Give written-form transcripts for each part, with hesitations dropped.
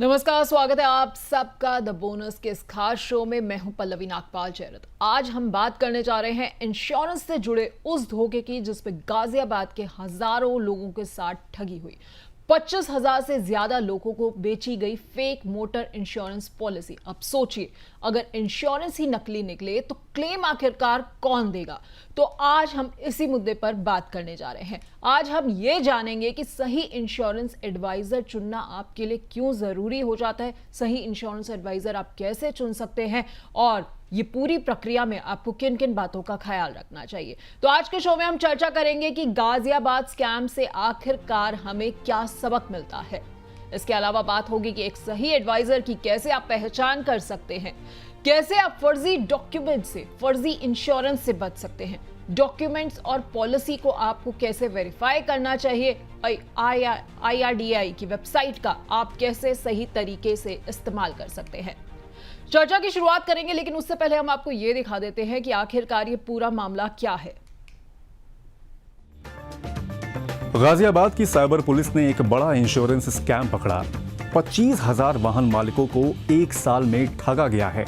नमस्कार, स्वागत है आप सबका द बोनस के इस खास शो में। मैं हूं पल्लवी नागपाल चैरत। आज हम बात करने जा रहे हैं इंश्योरेंस से जुड़े उस धोखे की जिसपे गाजियाबाद के हजारों लोगों के साथ ठगी हुई। 25,000 से ज्यादा लोगों को बेची गई फेक मोटर इंश्योरेंस पॉलिसी। अब सोचिए, अगर इंश्योरेंस ही नकली निकले तो क्लेम आखिरकार कौन देगा? तो आज हम इसी मुद्दे पर बात करने जा रहे हैं। आज हम ये जानेंगे कि सही इंश्योरेंस एडवाइजर चुनना आपके लिए क्यों जरूरी हो जाता है, सही इंश्योरेंस एडवाइजर आप कैसे चुन सकते हैं और ये पूरी प्रक्रिया में आपको किन किन बातों का ख्याल रखना चाहिए। तो आज के शो में हम चर्चा करेंगे कि गाजियाबाद स्कैम से आखिरकार हमें क्या सबक मिलता है। इसके अलावा बात होगी कि एक सही एडवाइजर की कैसे आप पहचान कर सकते हैं, कैसे आप फर्जी डॉक्यूमेंट से, फर्जी इंश्योरेंस से बच सकते हैं, डॉक्यूमेंट्स और पॉलिसी को आपको कैसे वेरीफाई करना चाहिए, IRDAI की वेबसाइट का आप कैसे सही तरीके से इस्तेमाल कर सकते हैं। चर्चा की शुरुआत करेंगे, लेकिन उससे पहले हम आपको यह दिखा देते हैं कि आखिरकार ये पूरा मामला क्या है। गाजियाबाद की साइबर पुलिस ने एक बड़ा इंश्योरेंस स्कैम पकड़ा। 25,000 वाहन मालिकों को एक साल में ठगा गया है।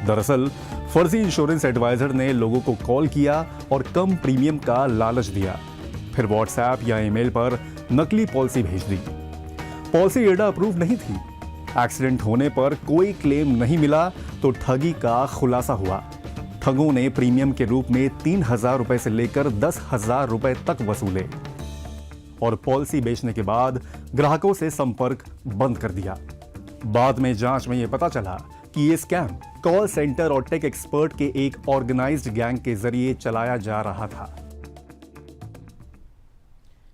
दरअसल फर्जी इंश्योरेंस एडवाइजर ने लोगों को कॉल किया और कम प्रीमियम का लालच दिया, फिर व्हाट्सएप या ईमेल पर नकली पॉलिसी भेज दी। पॉलिसी एडा अप्रूव नहीं थी। एक्सीडेंट होने पर कोई क्लेम नहीं मिला तो ठगी का खुलासा हुआ। ठगों ने प्रीमियम के रूप में 3,000 रुपए से लेकर 10,000 रुपए तक वसूले और पॉलिसी बेचने के बाद ग्राहकों से संपर्क बंद कर दिया। बाद में जांच में यह पता चला कि यह स्कैम कॉल सेंटर और टेक एक्सपर्ट के एक ऑर्गेनाइज्ड गैंग के जरिए चलाया जा रहा था।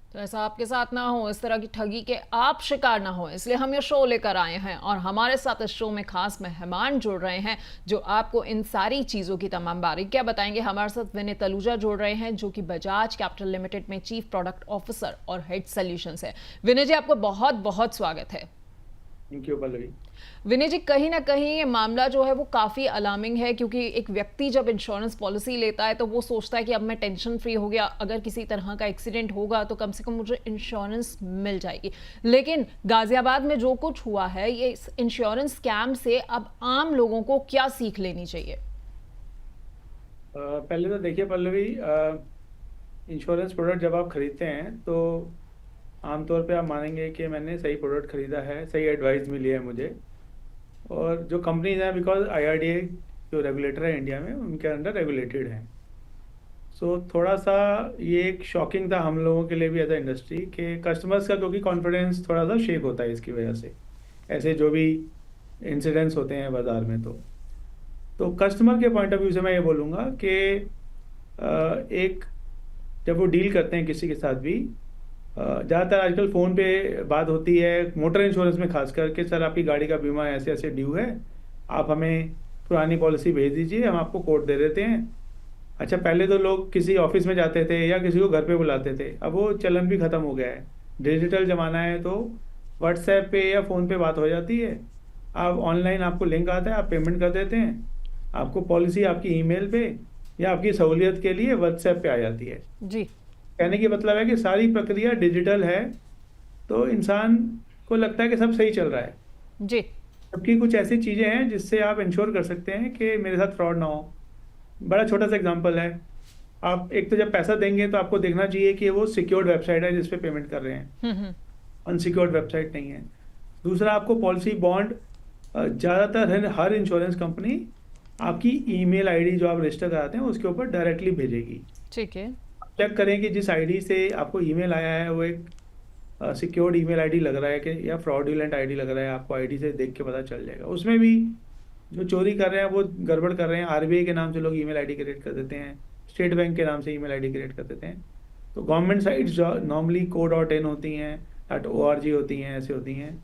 तो ऐसा आपके साथ ना हो, इस तरह की ठगी के आप शिकार ना हो, इसलिए हम ये शो लेकर आए हैं और हमारे साथ इस शो में खास मेहमान जुड़ रहे हैं जो आपको इन सारी चीजों की तमाम बारीकियां बताएंगे। हमारे साथ विनय तलूजा जुड़ रहे हैं जो कि बजाज कैपिटल लिमिटेड में चीफ प्रोडक्ट ऑफिसर और हेड सॉल्यूशंस है। विनय जी, आपको बहुत बहुत स्वागत है। Thank you Pallavi. विनय जी, कहीं ना कहीं ये मामला जो है वो काफ़ी अलार्मिंग है, क्योंकि एक व्यक्ति जब इंश्योरेंस पॉलिसी लेता है तो वो सोचता है कि अब मैं टेंशन फ्री हो गया, अगर किसी तरह का एक्सीडेंट होगा तो कम से कम मुझे इंश्योरेंस मिल जाएगी। लेकिन गाजियाबाद में जो कुछ हुआ है, ये इंश्योरेंस स्कैम से अब आम लोगों को क्या सीख लेनी चाहिए? पहले तो देखिए पल्लवी, इंश्योरेंस प्रोडक्ट जब आप खरीदते हैं तो आमतौर पे आप मानेंगे कि मैंने सही प्रोडक्ट खरीदा है, सही एडवाइस मिली है मुझे। और जो कंपनीज हैं, बिकॉज IRDAI जो रेगुलेटर है इंडिया में, उनके अंडर रेगुलेटेड हैं। सो थोड़ा सा ये एक शॉकिंग था हम लोगों के लिए भी एज अ इंडस्ट्री कि कस्टमर्स का, क्योंकि कॉन्फिडेंस थोड़ा सा शेक होता है इसकी वजह से, ऐसे जो भी इंसिडेंट्स होते हैं बाज़ार में। तो कस्टमर के पॉइंट ऑफ व्यू से मैं ये बोलूँगा कि एक जब वो डील करते हैं किसी के साथ भी, ज़्यादातर आजकल फ़ोन पे बात होती है, मोटर इंश्योरेंस में खास करके, सर आपकी गाड़ी का बीमा ऐसे ऐसे ड्यू है, आप हमें पुरानी पॉलिसी भेज दीजिए, हम आपको कोट दे देते हैं। अच्छा, पहले तो लोग किसी ऑफिस में जाते थे या किसी को घर पे बुलाते थे, अब वो चलन भी ख़त्म हो गया है। डिजिटल ज़माना है तो व्हाट्सएप पे या फ़ोन पे बात हो जाती है। आप ऑनलाइन, आपको लिंक आता है, आप पेमेंट कर देते हैं, आपको पॉलिसी आपकी ईमेल पे या आपकी सहूलियत के लिए व्हाट्सएप पे आ जाती है जी। कहने की मतलब है कि सारी प्रक्रिया डिजिटल है, तो इंसान को लगता है कि सब सही चल रहा है जी। जबकि कुछ ऐसी चीज़ें हैं जिससे आप इंश्योर कर सकते हैं कि मेरे साथ फ्रॉड ना हो। बड़ा छोटा सा एग्जांपल है, आप एक तो जब पैसा देंगे तो आपको देखना चाहिए कि वो सिक्योर्ड वेबसाइट है जिस पे पेमेंट कर रहे हैं, अनसिक्योर्ड वेबसाइट नहीं है। दूसरा, आपको पॉलिसी बॉन्ड, ज़्यादातर हर इंश्योरेंस कंपनी आपकी ईमेल आईडी जो आप रजिस्टर कराते हैं उसके ऊपर डायरेक्टली भेजेगी। ठीक है। चेक करें कि जिस आईडी से आपको ईमेल आया है वो एक सिक्योर्ड ईमेल आईडी लग रहा है कि या फ्रॉडुलेंट आईडी लग रहा है। आपको आईडी से देख के पता चल जाएगा। उसमें भी जो चोरी कर रहे हैं वो गड़बड़ कर रहे हैं। RBI के नाम से लोग ईमेल आईडी क्रिएट कर देते हैं, स्टेट बैंक के नाम से ईमेल आईडी क्रिएट कर देते हैं। तो गवर्नमेंट साइट्स जो नॉर्मली co.in होती हैं, .org होती हैं, ऐसे होती हैं।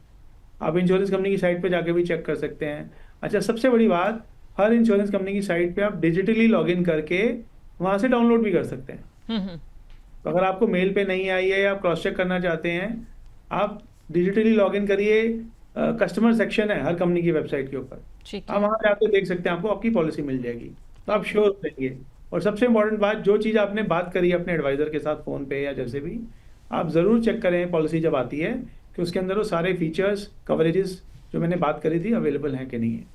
आप इंश्योरेंस कंपनी की साइट पर जाके भी चेक कर सकते हैं। अच्छा, सबसे बड़ी बात, हर इंश्योरेंस कंपनी की साइट पर आप डिजिटली लॉग इन करके वहाँ से डाउनलोड भी कर सकते हैं। तो अगर आपको मेल पे नहीं आई है या आप क्रॉस चेक करना चाहते हैं, आप डिजिटली लॉगिन करिए। कस्टमर सेक्शन है हर कंपनी की वेबसाइट के ऊपर, आप वहाँ जाके देख सकते हैं, आपको आपकी पॉलिसी मिल जाएगी, तो आप श्योर हो जाएंगे। और सबसे इंपॉर्टेंट बात, जो चीज़ आपने बात करी अपने एडवाइज़र के साथ फ़ोन पे या जैसे भी, आप ज़रूर चेक करें पॉलिसी जब आती है कि उसके अंदर वो सारे फीचर्स, कवरेजेस जो मैंने बात करी थी अवेलेबल हैं कि नहीं है।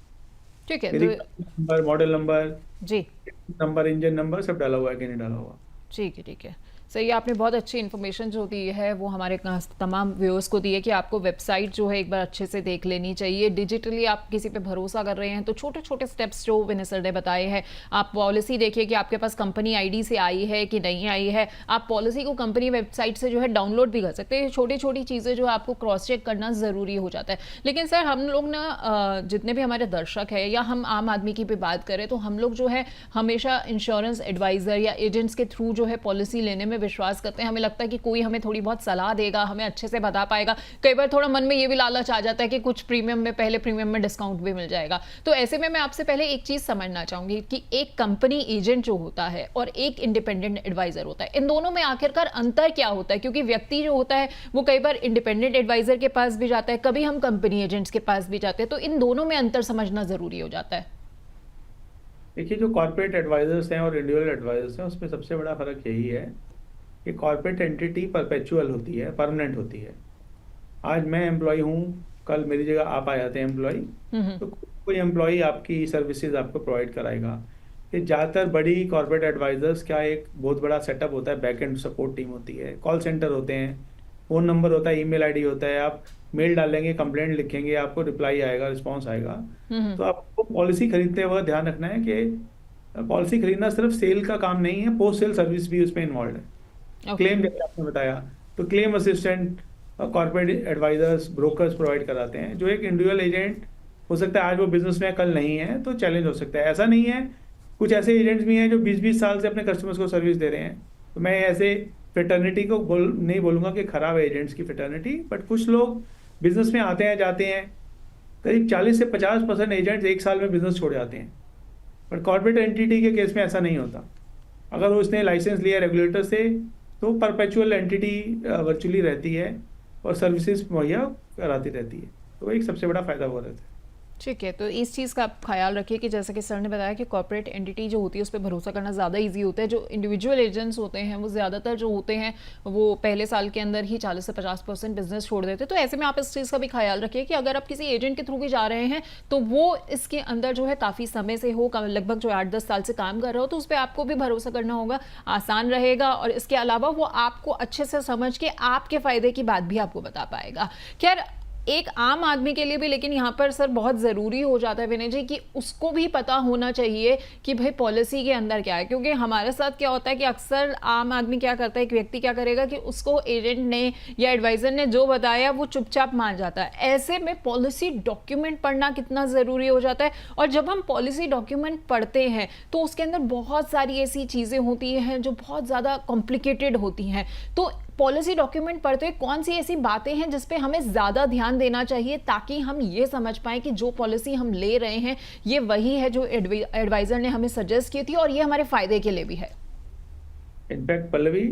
ठीक है मेरी तो नंबर, मॉडल नंबर, जी नंबर, इंजन नंबर सब डाला हुआ है कि नहीं डाला हुआ। ठीक है सही, आपने बहुत अच्छी इन्फॉर्मेशन जो दी है वो हमारे तमाम व्यूअर्स को दी है कि आपको वेबसाइट जो है एक बार अच्छे से देख लेनी चाहिए। डिजिटली आप किसी पे भरोसा कर रहे हैं तो छोटे छोटे स्टेप्स जो विनय सर ने बताए हैं, आप पॉलिसी देखिए कि आपके पास कंपनी आईडी से आई है कि नहीं आई है। आप पॉलिसी को कंपनी वेबसाइट से जो है डाउनलोड भी कर सकते हैं। छोटी छोटी चीज़ें जो है आपको क्रॉस चेक करना ज़रूरी हो जाता है। लेकिन सर हम लोग ना जितने भी हमारे दर्शक हैं या हम आम आदमी की भी बात करें तो हम लोग जो है हमेशा इंश्योरेंस एडवाइज़र या एजेंट्स के थ्रू जो है पॉलिसी लेने में विश्वास करते हैं। हमें लगता है कि कोई हमें थोड़ी बहुत सलाह देगा, हमें अच्छे से बता पाएगा। कई बार थोड़ा मन में ये भी लालच आ जाता है कि कुछ प्रीमियम में, पहले प्रीमियम में डिस्काउंट भी मिल जाएगा। तो ऐसे में मैं आपसे पहले एक चीज समझना चाहूंगी कि एक कंपनी एजेंट जो होता है और एक इंडिपेंडेंट एडवाइजर होता है, इन दोनों में आखिरकार अंतर क्या होता है? क्योंकि व्यक्ति जो होता है वो कई बार इंडिपेंडेंट एडवाइजर के पास भी जाता है, कभी हम कंपनी एजेंट्स के पास भी जाते हैं, तो इन दोनों में अंतर समझना जरूरी हो जाता है। देखिए, जो कॉर्पोरेट एडवाइजर्स हैं और इंडिविजुअल एडवाइजर्स हैं उसमें सबसे बड़ा फर्क यही है कि कॉर्पोरेट एंटिटी परपेचुअल होती है, परमानेंट होती है। आज मैं एम्प्लॉय हूँ, कल मेरी जगह आप आ जाते हैं एम्प्लॉय, तो कोई एम्प्लॉय आपकी सर्विसेज आपको प्रोवाइड कराएगा। ये ज़्यादातर बड़ी कॉर्पोरेट एडवाइजर्स का एक बहुत बड़ा सेटअप होता है, बैक एंड सपोर्ट टीम होती है, कॉल सेंटर होते हैं, फ़ोन नंबर होता है, ईमेल आईडी होता है। आप मेल डालेंगे, कंप्लेंट लिखेंगे, आपको रिप्लाई आएगा, रिस्पॉन्स आएगा। तो आपको पॉलिसी खरीदते वक्त ध्यान रखना है कि पॉलिसी खरीदना सिर्फ सेल का काम नहीं है, पोस्ट सेल सर्विस भी उसमें इन्वॉल्व है। क्लेम, जैसे आपने बताया, तो claim assistant corporate advisors, brokers provide कराते हैं। जो एक इंडिविजुअल एजेंट हो सकता है आज वो बिजनेस में, कल नहीं है, तो चैलेंज हो सकता है। ऐसा नहीं है, कुछ ऐसे एजेंट्स भी हैं जो 20-20 साल से अपने कस्टमर्स को सर्विस दे रहे हैं। तो मैं ऐसे फ्रेटर्निटी को नहीं बोलूँगा कि खराब है एजेंट्स की फ्रेटर्निटी, बट कुछ लोग बिजनेस में आते हैं, जाते हैं। करीब 40 से 50% एजेंट्स एक साल में बिजनेस छोड़ जाते हैं, बट कॉर्पोरेट एंटिटी के केस में ऐसा नहीं होता। अगर उसने लाइसेंस लिया रेगुलेटर से तो परपेचुअल एंटिटी वर्चुअली रहती है और सर्विसेज मुहैया कराती रहती है। तो एक सबसे बड़ा फायदा वो रहता है। ठीक है, तो इस चीज़ का आप ख्याल रखिए कि जैसे कि सर ने बताया कि कॉर्पोरेट एंटिटी जो होती है उस पर भरोसा करना ज़्यादा इजी होता है। जो इंडिविजुअल एजेंट्स होते हैं वो ज़्यादातर जो होते हैं वो पहले साल के अंदर ही 40 से 50% बिजनेस छोड़ देते हैं। तो ऐसे में आप इस चीज़ का भी ख्याल रखिए कि अगर आप किसी एजेंट के थ्रू भी जा रहे हैं तो वो इसके अंदर जो है काफ़ी समय से हो, लगभग जो 8-10 साल से काम कर रहे हो, तो उस पर आपको भी भरोसा करना होगा, आसान रहेगा। और इसके अलावा वो आपको अच्छे से समझ के आपके फ़ायदे की बात भी आपको बता पाएगा। खैर, एक आम आदमी के लिए भी लेकिन यहाँ पर सर बहुत ज़रूरी हो जाता है विनय जी कि उसको भी पता होना चाहिए कि भाई पॉलिसी के अंदर क्या है। क्योंकि हमारे साथ क्या होता है कि अक्सर आम आदमी क्या करता है, एक व्यक्ति क्या करेगा कि उसको एजेंट ने या एडवाइज़र ने जो बताया वो चुपचाप मान जाता है। ऐसे में पॉलिसी डॉक्यूमेंट पढ़ना कितना ज़रूरी हो जाता है। और जब हम पॉलिसी डॉक्यूमेंट पढ़ते हैं तो उसके अंदर बहुत सारी ऐसी चीज़ें होती हैं जो बहुत ज़्यादा कॉम्प्लिकेटेड होती हैं। तो पॉलिसी डॉक्यूमेंट पढ़ते हुए कौन सी ऐसी बातें हैं जिस पे हमें ज़्यादा ध्यान देना चाहिए ताकि हम ये समझ पाएं कि जो पॉलिसी हम ले रहे हैं ये वही है जो एडवाइज़र ने हमें सजेस्ट की थी और ये हमारे फ़ायदे के लिए भी है? इनफैक्ट पल्लवी,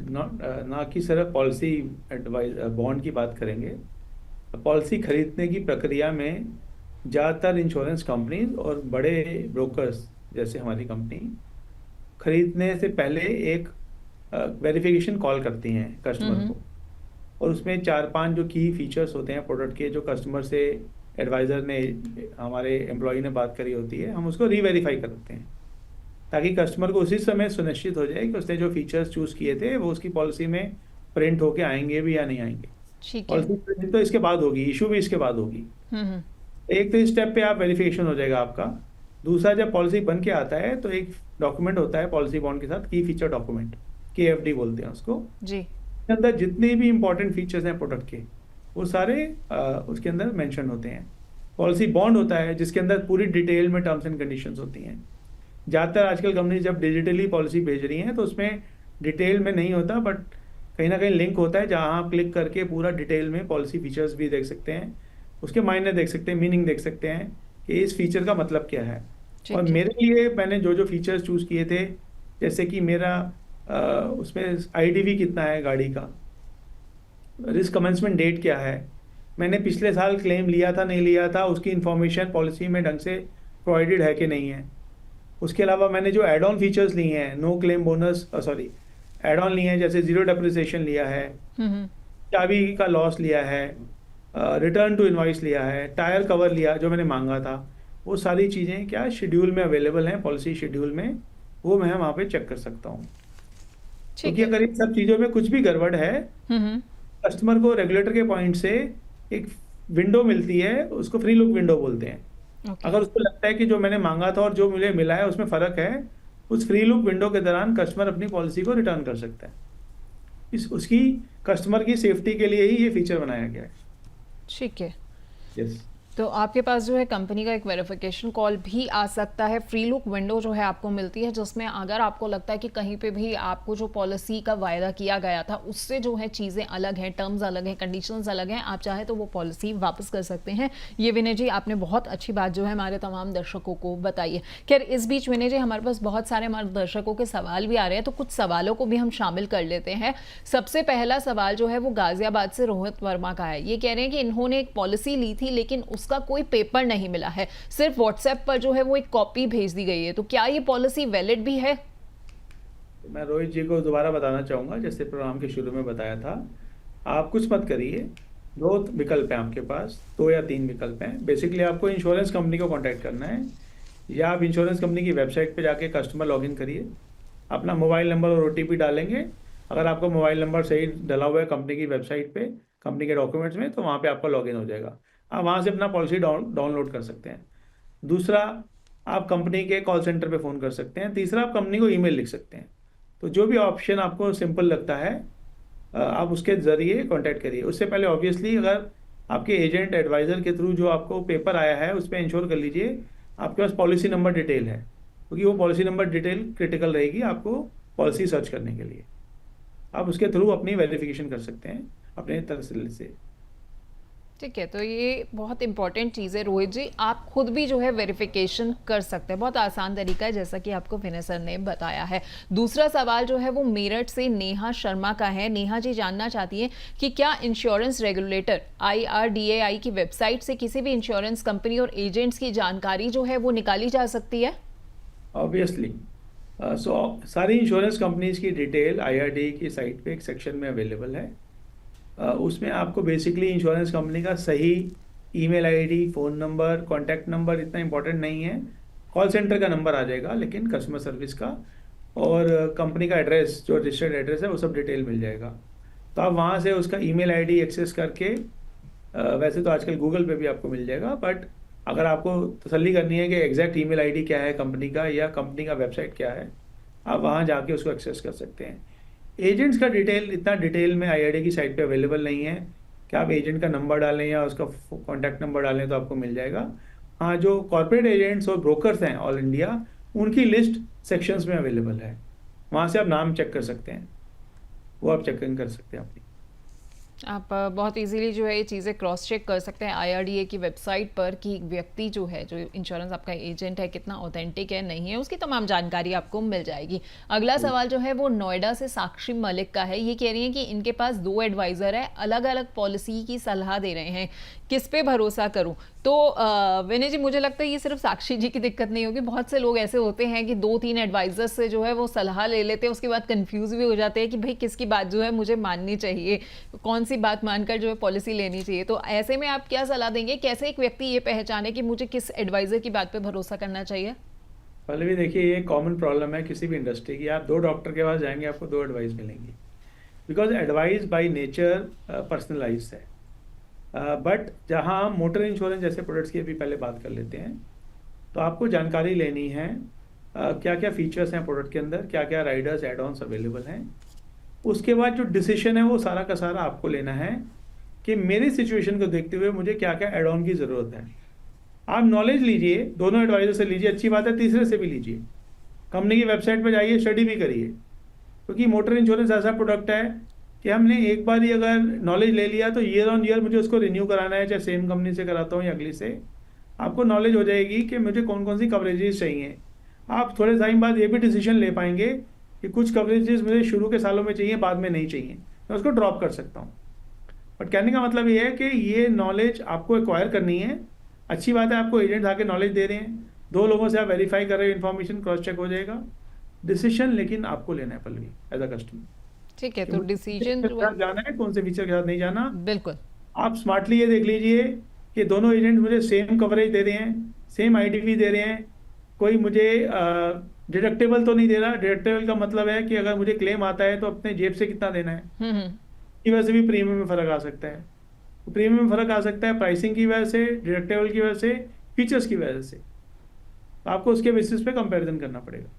ना कि सिर्फ पॉलिसी एडवाइज बॉन्ड की बात करेंगे, पॉलिसी खरीदने की प्रक्रिया में ज़्यादातर इंश्योरेंस कंपनीज और बड़े ब्रोकर्स जैसे हमारी कंपनी खरीदने से पहले एक वेरिफिकेशन कॉल करती हैं कस्टमर को, और उसमें 4-5 जो की फीचर्स होते हैं प्रोडक्ट के, जो कस्टमर से एडवाइज़र ने, हमारे एम्प्लॉय ने बात करी होती है, हम उसको रीवेरीफाई करते हैं ताकि कस्टमर को उसी समय सुनिश्चित हो जाए कि उसने जो फीचर्स चूज़ किए थे वो उसकी पॉलिसी में प्रिंट होके आएंगे भी या नहीं आएंगे। ठीक है। पॉलिसी प्रिंट तो इसके बाद होगी, इशू भी इसके बाद होगी। एक तो इस स्टेप पे आप वेरिफिकेशन हो जाएगा आपका। दूसरा, जब पॉलिसी बन के आता है तो एक डॉक्यूमेंट होता है पॉलिसी बॉन्ड के साथ, की फीचर डॉक्यूमेंट, KFD बोलते हैं उसको जी। उसके अंदर जितने भी इंपॉर्टेंट फीचर्स हैं प्रोडक्ट के वो सारे उसके अंदर मेंशन होते हैं। पॉलिसी बॉन्ड होता है जिसके अंदर पूरी डिटेल में टर्म्स एंड कंडीशंस होती हैं। ज़्यादातर आजकल कंपनी जब डिजिटली पॉलिसी भेज रही हैं तो उसमें डिटेल में नहीं होता, बट कहीं ना कहीं लिंक होता है जहाँ आप क्लिक करके पूरा डिटेल में पॉलिसी फीचर्स भी देख सकते हैं, उसके मायने देख सकते हैं, मीनिंग देख सकते हैं कि इस फीचर का मतलब क्या है। और मेरे लिए मैंने जो जो फीचर्स चूज़ किए थे, जैसे कि मेरा उसमें IDV कितना है गाड़ी का, रिस्क कमेंसमेंट डेट क्या है, मैंने पिछले साल क्लेम लिया था नहीं लिया था, उसकी इन्फॉर्मेशन पॉलिसी में ढंग से प्रोवाइडेड है कि नहीं है। उसके अलावा मैंने जो एड ऑन फीचर्स लिए हैं, no claim bonus, add on लिए हैं, जैसे 0 डेप्रिसिएशन लिया है, चाबी का लॉस लिया है, रिटर्न टू इनवॉइस लिया है, टायर कवर लिया जो मैंने मांगा था, वो सारी चीज़ें क्या शेड्यूल में अवेलेबल हैं, पॉलिसी शेड्यूल में, वो मैं वहाँ पे चेक कर सकता हूँ। ठीक क्योंकि है। अगर इन सब चीज़ों में कुछ भी गड़बड़ है, हम्म। कस्टमर को रेगुलेटर के पॉइंट से एक विंडो मिलती है, उसको फ्री लुक विंडो बोलते हैं। ओके। अगर उसको लगता है कि जो मैंने मांगा था और जो मुझे मिला है उसमें फ़र्क है, उस फ्री लुक विंडो के दौरान कस्टमर अपनी पॉलिसी को रिटर्न कर सकता है। इस उसकी कस्टमर की सेफ्टी के लिए ही ये फीचर बनाया गया है। ठीक है। यस। तो आपके पास जो है कंपनी का एक वेरिफिकेशन कॉल भी आ सकता है। फ्री लुक विंडो जो है आपको मिलती है, जिसमें अगर आपको लगता है कि कहीं पे भी आपको जो पॉलिसी का वायदा किया गया था उससे जो है चीज़ें अलग हैं, टर्म्स अलग हैं, कंडीशंस अलग हैं, आप चाहे तो वो पॉलिसी वापस कर सकते हैं। ये विनय जी आपने बहुत अच्छी बात जो है हमारे तमाम दर्शकों को बताई है। खैर इस बीच विनय जी हमारे पास बहुत सारे हमारे दर्शकों के सवाल भी आ रहे हैं, तो कुछ सवालों को भी हम शामिल कर लेते हैं। सबसे पहला सवाल जो है वो गाजियाबाद से रोहित वर्मा का है। ये कह रहे हैं कि इन्होंने एक पॉलिसी ली थी लेकिन उसका कोई पेपर नहीं मिला है, सिर्फ व्हाट्सएप पर जो है वो एक कॉपी भेज दी गई है, तो क्या ये पॉलिसी वैलिड भी है? मैं रोहित जी को दोबारा बताना चाहूँगा, जैसे प्रोग्राम के शुरू में बताया था, आप कुछ मत करिए। दो विकल्प हैं आपके पास, 2 या 3 विकल्प हैं। बेसिकली आपको इंश्योरेंस कंपनी को कांटेक्ट करना है, या आप इंश्योरेंस कंपनी की वेबसाइट पे जाके कस्टमर लॉगिन करिए, अपना मोबाइल नंबर और ओटीपी डालेंगे। अगर आपका मोबाइल नंबर सही डला हुआ है कंपनी की वेबसाइट पे, कंपनी के डॉक्यूमेंट्स में, तो वहाँ पे आपका लॉगिन हो जाएगा। आप वहाँ से अपना पॉलिसी डाउनलोड कर सकते हैं। दूसरा, आप कंपनी के कॉल सेंटर पे फ़ोन कर सकते हैं। तीसरा, आप कंपनी को ईमेल लिख सकते हैं। तो जो भी ऑप्शन आपको सिंपल लगता है, आप उसके ज़रिए कांटेक्ट करिए। उससे पहले ऑब्वियसली अगर आपके एजेंट एडवाइज़र के थ्रू जो आपको पेपर आया है उस पर इंश्योर कर लीजिए आपके पास पॉलिसी नंबर डिटेल है, क्योंकि वो पॉलिसी नंबर डिटेल क्रिटिकल रहेगी आपको पॉलिसी सर्च करने के लिए। आप उसके थ्रू अपनी वेरिफिकेशन कर सकते हैं अपने तरफ से। ठीक है, तो ये बहुत इंपॉर्टेंट चीज़ है रोहित जी, आप खुद भी जो है वेरिफिकेशन कर सकते हैं। बहुत आसान तरीका है, जैसा कि आपको विनय सर ने बताया है। दूसरा सवाल जो है वो मेरठ से नेहा शर्मा का है। नेहा जी जानना चाहती हैं कि क्या इंश्योरेंस रेगुलेटर IRDAI की वेबसाइट से किसी भी इंश्योरेंस कंपनी और एजेंट्स की जानकारी जो है वो निकाली जा सकती है? ऑब्वियसली सारी इंश्योरेंस कंपनीज की डिटेल IRDAI की साइट पे एक सेक्शन में अवेलेबल है। उसमें आपको बेसिकली इंश्योरेंस कंपनी का सही email ID, phone number, contact number इतना इंपॉर्टेंट नहीं है, कॉल सेंटर का नंबर आ जाएगा, लेकिन कस्टमर सर्विस का और कंपनी का एड्रेस, जो रजिस्टर्ड एड्रेस है, वो सब डिटेल मिल जाएगा। तो आप वहाँ से उसका ईमेल आईडी एक्सेस करके, वैसे तो आजकल गूगल पे भी आपको मिल जाएगा, बट अगर आपको तसल्ली करनी है कि एग्जैक्ट ईमेल आईडी क्या है कंपनी का या कंपनी का वेबसाइट क्या है, आप वहाँ जाके उसको एक्सेस कर सकते हैं। एजेंट्स का डिटेल इतना डिटेल में IRDAI की साइट पे अवेलेबल नहीं है कि आप एजेंट का नंबर डालें या उसका कॉन्टैक्ट नंबर डालें तो आपको मिल जाएगा। हाँ, जो कॉर्पोरेट एजेंट्स और ब्रोकर्स हैं ऑल इंडिया, उनकी लिस्ट सेक्शंस में अवेलेबल है, वहाँ से आप नाम चेक कर सकते हैं, वो आप चेकिंग कर सकते हैं अपनी। आप बहुत इजीली जो है ये चीज़ें क्रॉस चेक कर सकते हैं IRDAI की वेबसाइट पर कि व्यक्ति जो है, जो इंश्योरेंस आपका एजेंट है, कितना ऑथेंटिक है, नहीं है, उसकी तमाम जानकारी आपको मिल जाएगी। अगला सवाल जो है वो नोएडा से साक्षी मलिक का है। ये कह रही हैं कि इनके पास 2 एडवाइज़र है, अलग अलग पॉलिसी की सलाह दे रहे हैं, किस पे भरोसा करूं? तो विनय जी मुझे लगता है ये सिर्फ साक्षी जी की दिक्कत नहीं होगी, बहुत से लोग ऐसे होते हैं कि 2-3 एडवाइजर्स से जो है वो सलाह ले लेते हैं, उसके बाद कंफ्यूज भी हो जाते हैं कि भाई किसकी बात जो है मुझे माननी चाहिए, कौन सी बात मानकर जो है पॉलिसी लेनी चाहिए। तो ऐसे में आप क्या सलाह देंगे, कैसे एक व्यक्ति ये पहचाने कि मुझे किस एडवाइजर की बात पर भरोसा करना चाहिए? पहले भी देखिए, ये कॉमन प्रॉब्लम है किसी भी इंडस्ट्री की। आप 2 डॉक्टर के पास जाएंगे, आपको 2 एडवाइस मिलेंगी, because advice by nature personalised है। बट जहाँ हम मोटर इंश्योरेंस जैसे प्रोडक्ट्स की अभी पहले बात कर लेते हैं, तो आपको जानकारी लेनी है क्या क्या फीचर्स हैं प्रोडक्ट के अंदर, क्या क्या राइडर्स एड ऑन्स अवेलेबल हैं। उसके बाद जो डिसीजन है वो सारा का सारा आपको लेना है कि मेरी सिचुएशन को देखते हुए मुझे क्या क्या एड ऑन की ज़रूरत है। आप नॉलेज लीजिए, दोनों एडवाइजर से लीजिए, अच्छी बात है, तीसरे से भी लीजिए, कंपनी की वेबसाइट पर जाइए, स्टडी भी करिए, क्योंकि मोटर इंश्योरेंस ऐसा प्रोडक्ट है कि हमने एक बार ही अगर नॉलेज ले लिया तो ईयर ऑन ईयर मुझे उसको रिन्यू कराना है, चाहे सेम कंपनी से कराता हूँ या अगली से। आपको नॉलेज हो जाएगी कि मुझे कौन कौन सी कवरेजेस चाहिए। आप थोड़े टाइम बाद ये भी डिसीजन ले पाएंगे कि कुछ कवरेजेस मुझे शुरू के सालों में चाहिए, बाद में नहीं चाहिए, मैं उसको ड्रॉप कर सकता हूँ। बट कहने का मतलब ये है कि ये नॉलेज आपको एक्वायर करनी है। अच्छी बात है, आपको एजेंट्स आके नॉलेज दे रहे हैं, 2 लोगों से आप वेरीफाई कर रहे हो, इन्फॉर्मेशन क्रॉस चेक हो जाएगा, डिसीजन लेकिन आपको लेना है पल्लवी एज अ कस्टमर। ठीक है, तो डिसीजन जाना है, कौन से फीचर के साथ नहीं जाना, बिल्कुल आप स्मार्टली ये देख लीजिए कि दोनों एजेंट मुझे सेम कवरेज दे रहे हैं, सेम आईडीवी दे रहे हैं, कोई मुझे डिडक्टेबल तो नहीं दे रहा। डिडक्टेबल का मतलब है कि अगर मुझे क्लेम आता है तो अपने जेब से कितना देना है, हम्म। की वजह से भी प्रीमियम में फर्क आ सकता है। तो प्रीमियम में फर्क आ सकता है प्राइसिंग की वजह से, डिडक्टेबल की वजह से, फीचर्स की वजह से। तो आपको उसके बेसिस पे कंपैरिजन करना पड़ेगा।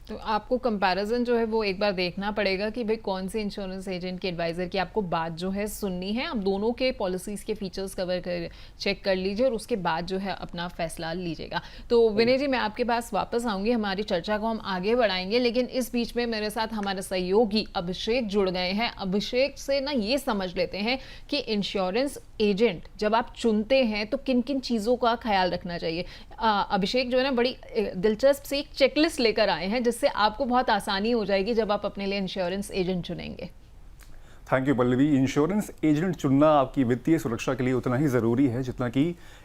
तो आपको कंपैरिजन जो है वो एक बार देखना पड़ेगा कि भाई कौन से इंश्योरेंस एजेंट के एडवाइज़र की आपको बात जो है सुननी है। आप दोनों के पॉलिसीज़ के फीचर्स कवर कर चेक कर लीजिए और उसके बाद जो है अपना फैसला लीजिएगा। तो विनय जी, मैं आपके पास वापस आऊँगी, हमारी चर्चा को हम आगे बढ़ाएंगे, लेकिन इस बीच में मेरे साथ हमारे सहयोगी अभिषेक जुड़ गए हैं। अभिषेक से ना ये समझ लेते हैं कि इंश्योरेंस एजेंट जब आप चुनते हैं तो किन किन चीज़ों का ख्याल रखना चाहिए। अभिषेक जो है ना बड़ी दिलचस्प सी एक चेकलिस्ट लेकर आए हैं जिससे आपको बहुत आसानी हो जाएगी जब आप अपने लिए इंश्योरेंस एजेंट चुनेंगे। Thank you Pallavi. Insurance agent चुनना आपकी वित्तीय सुरक्षा के लिए उतना ही ज़रूरी है जितना कि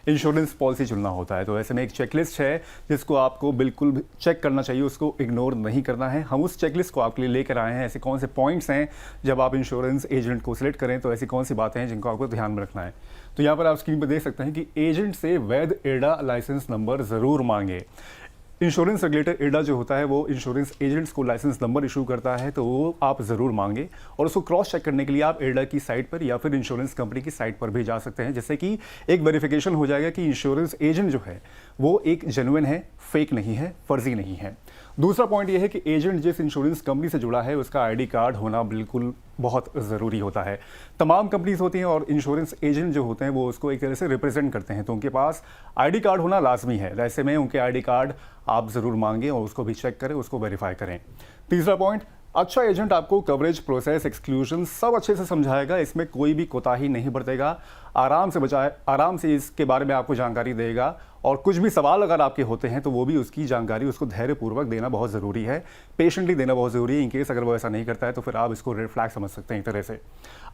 इंश्योरेंस पॉलिसी चुनना होता है। तो ऐसे में एक चेकलिस्ट है जिसको आपको बिल्कुल भी चेक करना चाहिए, उसको इग्नोर नहीं करना है। हम उस चेकलिस्ट को आपके लिए लेकर आए हैं। ऐसे कौन से पॉइंट्स हैं जब आप इंश्योरेंस एजेंट को सिलेक्ट करें, तो ऐसी कौन सी बातें हैं जिनको आपको ध्यान में रखना है। तो यहाँ पर आप स्क्रीन पर देख सकते हैं कि एजेंट से वैध एडा लाइसेंस नंबर ज़रूर मांगे। इंश्योरेंस रेगुलेटर एडा जो होता है वो इंश्योरेंस एजेंट्स को लाइसेंस नंबर इशू करता है, तो वो आप ज़रूर मांगे। और उसको क्रॉस चेक करने के लिए आप एडा की साइट पर या फिर इंश्योरेंस कंपनी की साइट पर भी जा सकते हैं, जिससे कि एक वेरिफिकेशन हो जाएगा कि इंश्योरेंस एजेंट जो है वो एक जेन्युइन है, फेक नहीं है, फर्जी नहीं है। दूसरा पॉइंट ये है कि एजेंट जिस इंश्योरेंस कंपनी से जुड़ा है उसका आईडी कार्ड होना बिल्कुल बहुत ज़रूरी होता है। तमाम कंपनीज होती हैं और इंश्योरेंस एजेंट जो होते हैं वो उसको एक तरह से रिप्रेजेंट करते हैं, तो उनके पास आईडी कार्ड होना लाजमी है। ऐसे में उनके आईडी कार्ड आप ज़रूर मांगें और उसको भी चेक करें, उसको वेरीफाई करें। तीसरा पॉइंट, अच्छा एजेंट आपको कवरेज, प्रोसेस, एक्सक्लूजन सब अच्छे से समझाएगा, इसमें कोई भी कोताही नहीं बरतेगा। आराम से इसके बारे में आपको जानकारी देगा और कुछ भी सवाल अगर आपके होते हैं तो वो भी उसकी जानकारी उसको धैर्यपूर्वक देना बहुत ज़रूरी है, पेशेंटली देना बहुत ज़रूरी है। इनकेस अगर वो ऐसा नहीं करता है तो फिर आप इसको रेड फ्लैग समझ सकते हैं एक तरह से।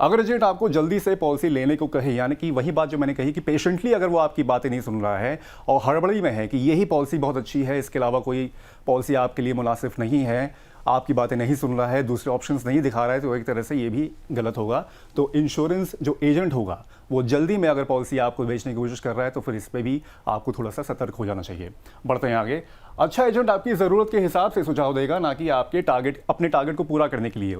अगर एजेंट आपको जल्दी से पॉलिसी लेने को कहे, यानी कि वही बात जो मैंने कही कि पेशेंटली अगर वो आपकी बातें नहीं सुन रहा है और हड़बड़ी में है कि यही पॉलिसी बहुत अच्छी है, इसके अलावा कोई पॉलिसी आपके लिए मुनासिब नहीं है, आपकी बातें नहीं सुन रहा है, दूसरे ऑप्शंस नहीं दिखा रहा है, तो एक तरह से ये भी गलत होगा। तो इंश्योरेंस जो एजेंट होगा वो जल्दी में अगर पॉलिसी आपको बेचने की कोशिश कर रहा है तो फिर इस पर भी आपको थोड़ा सा सतर्क हो जाना चाहिए। बढ़ते हैं आगे। अच्छा एजेंट आपकी ज़रूरत के हिसाब से सुझाव देगा, ना कि आपके अपने टारगेट को पूरा करने के लिए।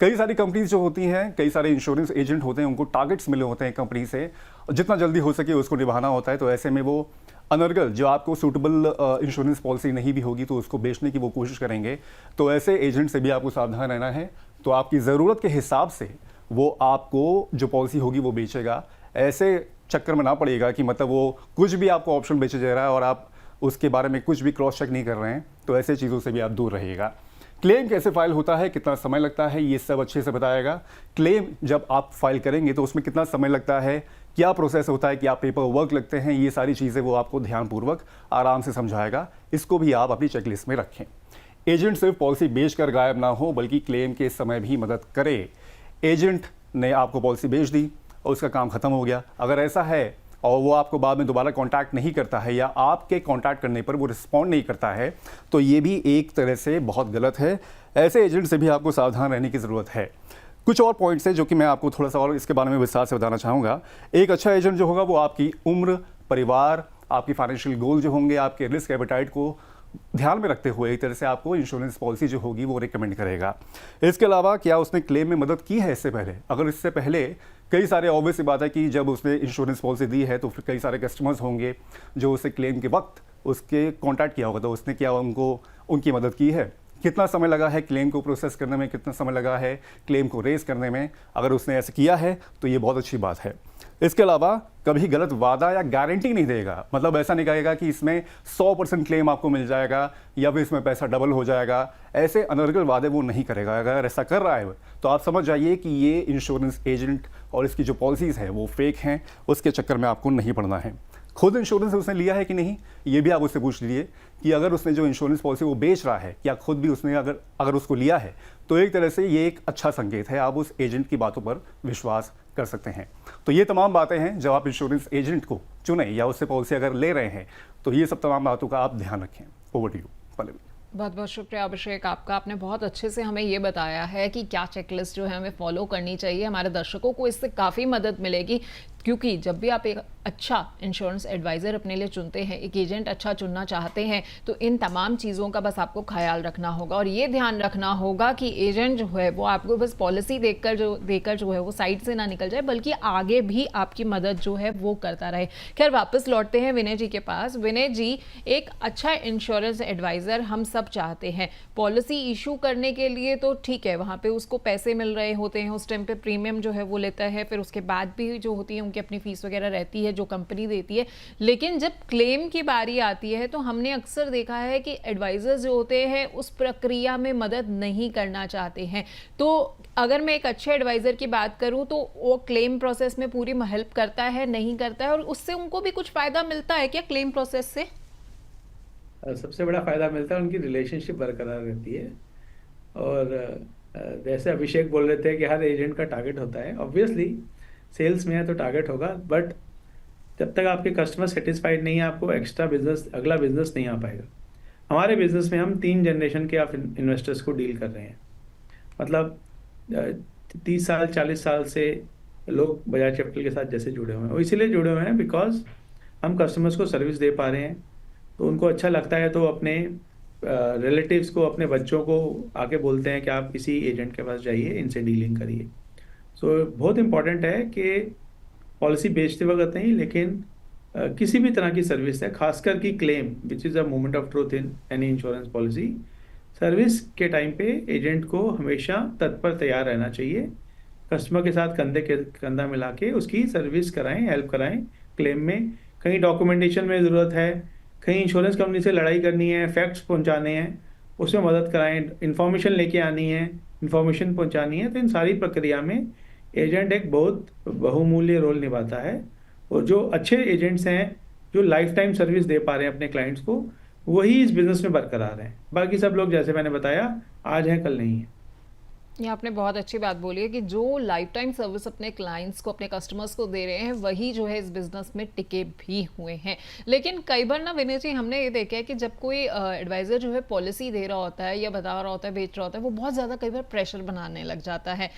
कई सारी कंपनीज जो होती हैं, कई सारे इंश्योरेंस एजेंट होते हैं, उनको टारगेट्स मिले होते हैं कंपनी से, जितना जल्दी हो सके उसको निभाना होता है। तो ऐसे में वो अनर्गल जो आपको सूटेबल इंश्योरेंस पॉलिसी नहीं भी होगी तो उसको बेचने की वो कोशिश करेंगे। तो ऐसे एजेंट से भी आपको सावधान रहना है। तो आपकी ज़रूरत के हिसाब से वो आपको जो पॉलिसी होगी वो बेचेगा। ऐसे चक्कर में ना पड़ेगा कि मतलब वो कुछ भी आपको ऑप्शन बेचे जा रहा है और आप उसके बारे में कुछ भी क्रॉस चेक नहीं कर रहे हैं। तो ऐसे चीज़ों से भी आप दूर रहिएगा। क्लेम कैसे फाइल होता है, कितना समय लगता है, ये सब अच्छे से बताएगा। क्लेम जब आप फाइल करेंगे तो उसमें कितना समय लगता है, क्या प्रोसेस होता है, क्या पेपर वर्क लगते हैं, ये सारी चीज़ें वो आपको ध्यानपूर्वक आराम से समझाएगा। इसको भी आप अपनी चेकलिस्ट में रखें। एजेंट सिर्फ पॉलिसी बेचकर गायब ना हो बल्कि क्लेम के समय भी मदद करे। एजेंट ने आपको पॉलिसी बेच दी और उसका काम खत्म हो गया, अगर ऐसा है और वो आपको बाद में दोबारा कांटेक्ट नहीं करता है या आपके कांटेक्ट करने पर वो रिस्पॉन्ड नहीं करता है, तो ये भी एक तरह से बहुत गलत है। ऐसे एजेंट से भी आपको सावधान रहने की ज़रूरत है। कुछ और पॉइंट्स हैं जो कि मैं आपको थोड़ा सा और इसके बारे में विस्तार से बताना चाहूँगा। एक अच्छा एजेंट जो होगा वो आपकी उम्र, परिवार, आपकी फाइनेंशियल गोल जो होंगे, आपके रिस्क एपेटाइट को ध्यान में रखते हुए एक तरह से आपको इंश्योरेंस पॉलिसी जो होगी वो रिकमेंड करेगा। इसके अलावा क्या उसने क्लेम में मदद की है इससे पहले, अगर इससे पहले कई सारे ऑब्वियस सी बात है कि जब उसने इंश्योरेंस पॉलिसी दी है तो फिर कई सारे कस्टमर्स होंगे जो उसे क्लेम के वक्त उसके कांटेक्ट किया होगा, तो उसने क्या उनकी मदद की है, कितना समय लगा है क्लेम को प्रोसेस करने में, कितना समय लगा है क्लेम को रेज करने में। अगर उसने ऐसे किया है तो ये बहुत अच्छी बात है। इसके अलावा कभी गलत वादा या गारंटी नहीं देगा, मतलब ऐसा नहीं कहेगा कि इसमें 100% क्लेम आपको मिल जाएगा या फिर इसमें पैसा डबल हो जाएगा। ऐसे अनर्गल वादे वो नहीं करेगा। अगर ऐसा कर रहा है तो आप समझ जाइए कि ये इंश्योरेंस एजेंट और इसकी जो पॉलिसीज़ हैं वो फेक हैं, उसके चक्कर में आपको नहीं पड़ना है। खुद इंश्योरेंस उसने लिया है कि नहीं, ये भी आप उससे पूछ लीजिए कि अगर उसने जो इंश्योरेंस पॉलिसी वो बेच रहा है क्या खुद भी उसने अगर उसको लिया है, तो एक तरह से ये एक अच्छा संकेत है, आप उस एजेंट की बातों पर विश्वास कर सकते हैं। तो ये तमाम बातें हैं जब आप इंश्योरेंस एजेंट को चुनें या उससे पॉलिसी अगर ले रहे हैं, तो ये सब तमाम बातों का आप ध्यान रखें। Over to you Pallavi. बहुत बहुत शुक्रिया अभिषेक आपका। आपने बहुत अच्छे से हमें ये बताया है कि क्या चेकलिस्ट जो है हमें फॉलो करनी चाहिए। हमारे दर्शकों को इससे काफ़ी मदद मिलेगी, क्योंकि जब भी आप एक अच्छा इंश्योरेंस एडवाइज़र अपने लिए चुनते हैं, एक एजेंट अच्छा चुनना चाहते हैं, तो इन तमाम चीज़ों का बस आपको ख्याल रखना होगा और ये ध्यान रखना होगा कि एजेंट जो है वो आपको बस पॉलिसी देकर जो है वो साइड से ना निकल जाए, बल्कि आगे भी आपकी मदद जो है वो करता रहे। खैर, वापस लौटते हैं विनय जी के पास। विनय जी, एक अच्छा इंश्योरेंस एडवाइज़र हम सब चाहते हैं। पॉलिसी इशू करने के लिए तो ठीक है, वहाँ पे उसको पैसे मिल रहे होते हैं, उस टाइम पे प्रीमियम जो है वो लेता है, फिर उसके बाद भी जो होती है उनकी अपनी फीस वगैरह रहती है जो कंपनी देती है। लेकिन जब क्लेम की बारी आती है तो हमने अक्सर देखा है कि एडवाइजर्स जो होते हैं उस प्रक्रिया में मदद नहीं करना चाहते हैं। तो अगर मैं एक अच्छे एडवाइज़र की बात करूं तो वो क्लेम प्रोसेस में पूरी हेल्प करता है, नहीं करता है, और उससे उनको भी कुछ फ़ायदा मिलता है क्या क्लेम प्रोसेस से? सबसे बड़ा फायदा मिलता है, उनकी रिलेशनशिप बरकरार रहती है। और जैसे अभिषेक बोल रहे थे कि हर एजेंट का टारगेट होता है, ऑब्वियसली सेल्स में है तो टारगेट होगा, बट जब तक आपके कस्टमर सेटिस्फाइड नहीं है, आपको एक्स्ट्रा बिजनेस, अगला बिजनेस नहीं आ पाएगा। हमारे बिजनेस में हम 3 जनरेशन के आप इन्वेस्टर्स को डील कर रहे हैं। मतलब 30 साल 40 साल से लोग बजाज कैपिटल के साथ जैसे जुड़े हुए हैं, वो इसीलिए जुड़े हुए हैं बिकॉज हम कस्टमर्स को सर्विस दे पा रहे हैं, तो उनको अच्छा लगता है, तो अपने रिलेटिव्स को, अपने बच्चों को आके बोलते हैं कि आप किसी एजेंट के पास जाइए, इनसे डीलिंग करिए। सो बहुत इम्पॉर्टेंट है कि पॉलिसी बेचते वक्त नहीं, लेकिन किसी भी तरह की सर्विस है, खासकर की claim which is a moment of truth in any insurance policy, service के टाइम पे एजेंट को हमेशा तत्पर तैयार रहना चाहिए। कस्टमर के साथ कंधे के कंधा मिला के उसकी सर्विस कराएं, हेल्प कराएं। क्लेम में कहीं डॉक्यूमेंटेशन में ज़रूरत है, कहीं इंश्योरेंस कंपनी से लड़ाई करनी है, फैक्ट्स पहुंचाने हैं, उसमें मदद कराएं। इन्फॉर्मेशन लेके आनी है, इन्फॉर्मेशन पहुंचानी है, तो इन सारी प्रक्रिया में एजेंट एक बहुत बहुमूल्य रोल निभाता है। और जो अच्छे एजेंट्स हैं, जो लाइफ टाइम सर्विस दे पा रहे हैं अपने क्लाइंट्स को, वही इस बिज़नेस में बरकरार हैं। बाकी सब लोग, जैसे मैंने बताया, आज हैं कल नहीं है। ये आपने बहुत अच्छी बात बोली है कि जो लाइफ टाइम सर्विस अपने क्लाइंट्स को, अपने कस्टमर्स को दे रहे हैं, वही जो है इस बिजनेस में टिके भी हुए हैं। लेकिन कई बार ना विनय जी, हमने ये देखा है कि जब कोई एडवाइज़र जो है पॉलिसी दे रहा होता है या बता रहा होता है, बेच रहा होता है, वो बहुत ज़्यादा कई बार प्रेशर बनाने लग जाता है।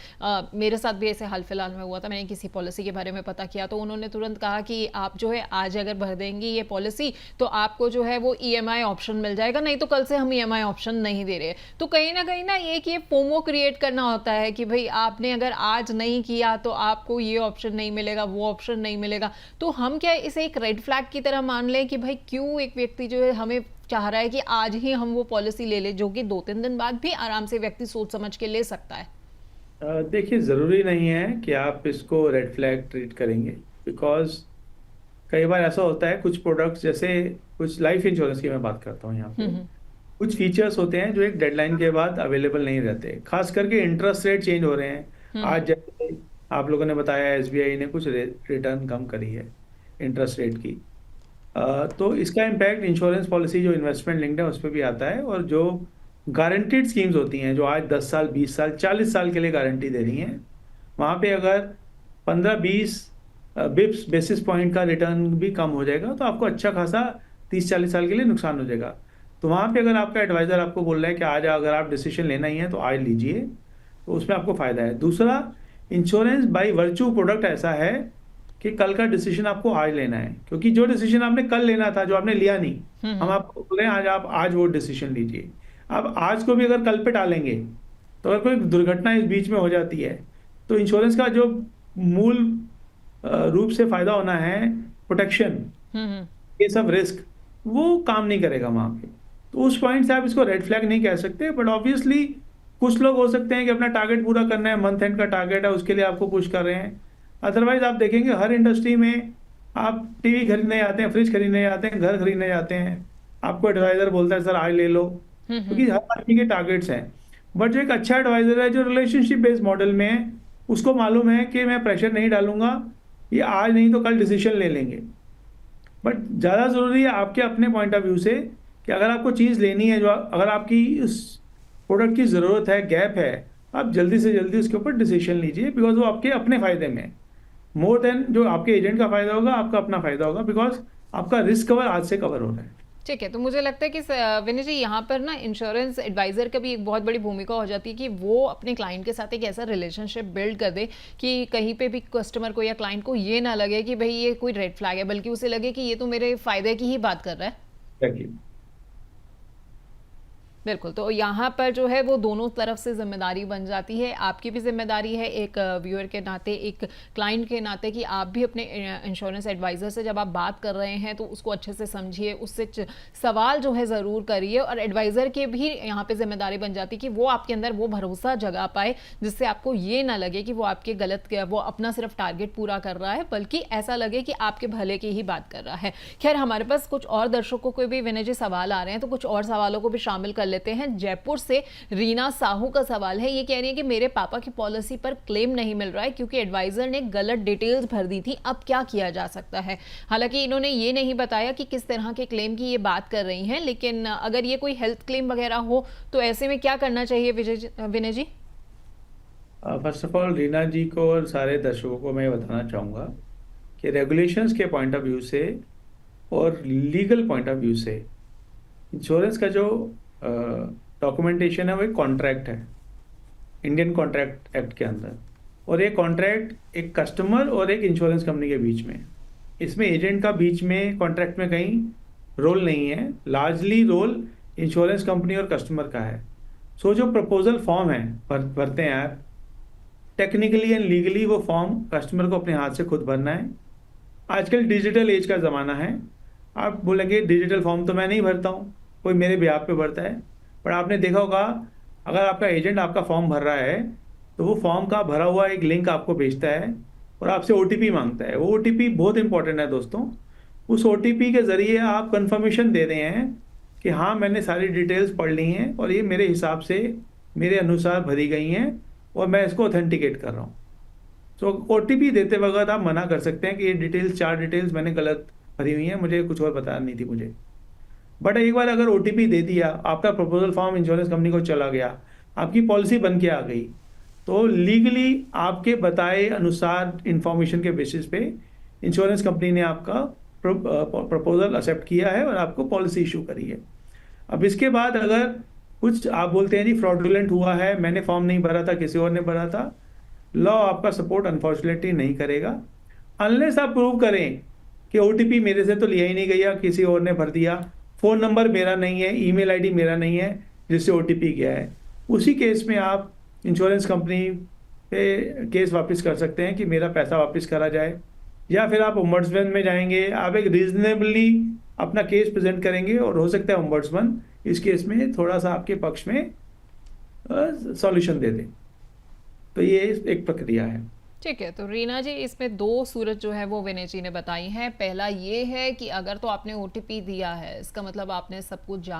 मेरे साथ भी ऐसे हाल फिलहाल में हुआ था। मैंने किसी पॉलिसी के बारे में पता किया तो उन्होंने तुरंत कहा कि आप जो है आज अगर भर देंगी ये पॉलिसी तो आपको जो है वो EMI ऑप्शन मिल जाएगा, नहीं तो कल से हम EMI ऑप्शन नहीं दे रहे। तो कहीं ना एक ये फोमो क्रिएट करना होता है कि भाई आपने अगर आज नहीं किया तो आपको ये ऑप्शन नहीं मिलेगा, वो ऑप्शन नहीं मिलेगा। तो हम क्या इसे एक रेड फ्लैग की तरह मान लें कि भाई क्यों एक व्यक्ति जो है हमें चाह रहा है कि आज ही हम वो पॉलिसी ले ले, जो कि 2-3 दिन बाद भी आराम से व्यक्ति सोच समझ के ले सकता है? देखिए, ज़रूरी नहीं है कि आप इसको रेड फ्लैग ट्रीट करेंगे, बिकॉज कई बार ऐसा होता है कुछ प्रोडक्ट्स, जैसे कुछ लाइफ इंश्योरेंस की मैं बात करता हूँ यहाँ पे, कुछ फीचर्स होते हैं जो एक डेडलाइन के बाद अवेलेबल नहीं रहते। खास करके इंटरेस्ट रेट चेंज हो रहे हैं। आज जैसे आप लोगों ने बताया, SBI ने कुछ रिटर्न कम करी है इंटरेस्ट रेट की, तो इसका इम्पैक्ट इंश्योरेंस पॉलिसी जो इन्वेस्टमेंट लिंक्ड है उस पर भी आता है। और जो गारंटीड स्कीम्स होती हैं, जो आज 10 साल 20 साल 40 साल के लिए गारंटी दे रही हैं, वहाँ पे अगर 15-20 बेसिस पॉइंट का रिटर्न भी कम हो जाएगा तो आपको अच्छा खासा 30-40 साल के लिए नुकसान हो जाएगा। तो वहाँ पे अगर आपका एडवाइज़र आपको बोल रहा है कि आज अगर आप डिसीजन लेना ही है तो आज लीजिए, तो उसमें आपको फ़ायदा है। दूसरा, इंश्योरेंस बाय वर्चू प्रोडक्ट ऐसा है कि कल का डिसीजन आपको आज लेना है, क्योंकि जो डिसीजन आपने कल लेना था, जो आपने लिया नहीं, हम आपको बोल रहे हैं आज आप आज वो डिसीजन लीजिए। अब आज को भी अगर कल पे टालेंगे तो अगर कोई दुर्घटना इस बीच में हो जाती है, तो इंश्योरेंस का जो मूल रूप से फ़ायदा होना है, प्रोटेक्शन, ये सब रिस्क, वो काम नहीं करेगा वहाँ पे। तो उस पॉइंट से आप इसको रेड फ्लैग नहीं कह सकते, बट ऑब्वियसली कुछ लोग हो सकते हैं कि अपना टारगेट पूरा करना है, मंथ एंड का टारगेट है, उसके लिए आपको पुश कर रहे हैं। अदरवाइज आप देखेंगे हर इंडस्ट्री में आप टीवी खरीदने जाते हैं, फ्रिज खरीदने जाते हैं, घर खरीदने जाते हैं, आपको एडवाइजर बोलता है सर आज ले लो, क्योंकि हर आदमी के टारगेट्स हैं। बट जो एक अच्छा एडवाइजर है, जो रिलेशनशिप बेस्ड मॉडल में है, उसको मालूम है कि मैं प्रेशर नहीं डालूंगा, ये आज नहीं तो कल डिसीजन ले लेंगे। बट ज़्यादा ज़रूरी है आपके अपने पॉइंट ऑफ व्यू से कि अगर आपको चीज़ लेनी है, जो अगर आपकी इस प्रोडक्ट की ज़रूरत है, गैप है, आप जल्दी से जल्दी उसके ऊपर डिसीजन लीजिए, बिकॉज वो आपके अपने फ़ायदे में, मोर देन जो आपके एजेंट का फ़ायदा होगा, आपका अपना फ़ायदा होगा, बिकॉज आपका रिस्क कवर आज से कवर हो रहा है। ठीक है, तो मुझे लगता है कि विनय जी यहाँ पर ना इंश्योरेंस एडवाइज़र का भी एक बहुत बड़ी भूमिका हो जाती है कि वो अपने क्लाइंट के साथ एक ऐसा रिलेशनशिप बिल्ड कर दे कि कहीं पे भी कस्टमर को या क्लाइंट को ये ना लगे कि भाई ये कोई रेड फ्लैग है, बल्कि उसे लगे कि ये तो मेरे फ़ायदे की ही बात कर रहा है। Exactly. बिल्कुल, तो यहाँ पर जो है वो दोनों तरफ से ज़िम्मेदारी बन जाती है। आपकी भी ज़िम्मेदारी है एक व्यूअर के नाते, एक क्लाइंट के नाते कि आप भी अपने इंश्योरेंस एडवाइज़र से जब आप बात कर रहे हैं तो उसको अच्छे से समझिए, उससे सवाल जो है ज़रूर करिए, और एडवाइज़र की भी यहाँ पे ज़िम्मेदारी बन जाती है कि वो आपके अंदर वो भरोसा जगा पाए जिससे आपको ये ना लगे कि वो आपके वो अपना सिर्फ टारगेट पूरा कर रहा है, बल्कि ऐसा लगे कि आपके भले की ही बात कर रहा है। खैर, हमारे पास कुछ और दर्शकों को भी विनय जी सवाल आ रहे हैं, तो कुछ और सवालों को भी शामिल कर लेते हैं। जयपुर से रीना साहू का सवाल है, ये कह रही है कि मेरे पापा की पॉलिसी पर क्लेम नहीं मिल रहा है क्योंकि एडवाइजर ने गलत डिटेल्स भर दी थी, अब क्या किया जा सकता है। हालांकि इन्होंने ये नहीं बताया कि किस तरह के क्लेम की ये बात कर रही हैं, लेकिन अगर ये कोई हेल्थ क्लेम वगैरह हो तो ऐसे में क्या करना चाहिए विनय जी? फर्स्ट ऑफ ऑल रीना जी को और सारे दर्शकों को मैं बताना चाहूँगा कि रेगुलेशंस के पॉइंट ऑफ व्यू से और लीगल पॉइंट ऑफ व्यू से इंश्योरेंस का जो डॉक्यूमेंटेशन है वो एक कॉन्ट्रैक्ट है इंडियन कॉन्ट्रैक्ट एक्ट के अंदर, और ये कॉन्ट्रैक्ट एक कस्टमर और एक इंश्योरेंस कंपनी के बीच में, इसमें एजेंट का बीच में कॉन्ट्रैक्ट में कहीं रोल नहीं है, लार्जली रोल इंश्योरेंस कंपनी और कस्टमर का है। सो जो प्रपोजल फॉर्म है भरते हैं आप, टेक्निकली एंड लीगली वो फॉर्म कस्टमर को अपने हाथ से खुद भरना है। आजकल डिजिटल एज का ज़माना है, आप बोलेंगे डिजिटल फॉर्म तो मैं नहीं भरता हूँ, कोई मेरे बिहाफ पे भरता है, पर आपने देखा होगा अगर आपका एजेंट आपका फॉर्म भर रहा है तो वो फॉर्म का भरा हुआ एक लिंक आपको भेजता है और आपसे OTP मांगता है। वो OTP बहुत इंपॉर्टेंट है दोस्तों। उस OTP के ज़रिए आप कंफर्मेशन दे रहे हैं कि हाँ मैंने सारी डिटेल्स पढ़ ली हैं और ये मेरे हिसाब से मेरे अनुसार भरी गई हैं और मैं इसको ऑथेंटिकेट कर रहा हूँ। तो OTP देते वक्त आप मना कर सकते हैं कि ये डिटेल्स 4 डिटेल्स मैंने गलत भरी हुई हैं, मुझे कुछ और पता नहीं थी मुझे। बट एक बार अगर OTP दे दिया, आपका प्रपोजल फॉर्म इंश्योरेंस कंपनी को चला गया, आपकी पॉलिसी बन के आ गई, तो लीगली आपके बताए अनुसार इंफॉर्मेशन के बेसिस पे इंश्योरेंस कंपनी ने आपका प्रपोजल एक्सेप्ट किया है और आपको पॉलिसी इशू करी है। अब इसके बाद अगर कुछ आप बोलते हैं जी फ्रॉडुलेंट हुआ है, मैंने फॉर्म नहीं भरा था, किसी और ने भरा था, लॉ आपका सपोर्ट अनफॉर्चुनेटली नहीं करेगा अनलेस आप प्रूव करें कि OTP मेरे से तो लिया ही नहीं गया, किसी और ने भर दिया, फ़ोन नंबर मेरा नहीं है, ईमेल आईडी मेरा नहीं है जिससे OTP गया है। उसी केस में आप इंश्योरेंस कंपनी पे केस वापस कर सकते हैं कि मेरा पैसा वापस करा जाए, या फिर आप ओम्बड्समैन में जाएंगे, आप एक रीजनेबली अपना केस प्रेजेंट करेंगे और हो सकता है ओम्बड्समैन इस केस में थोड़ा सा आपके पक्ष में सॉल्यूशन दे दे। तो ये एक प्रक्रिया है। ठीक है, तो रीना जी इसमें 2 सूरत जो है वो विनय जी ने बताई हैं। पहला ये है कि अगर तो आपने OTP दिया है, इसका मतलब आपने सब कुछ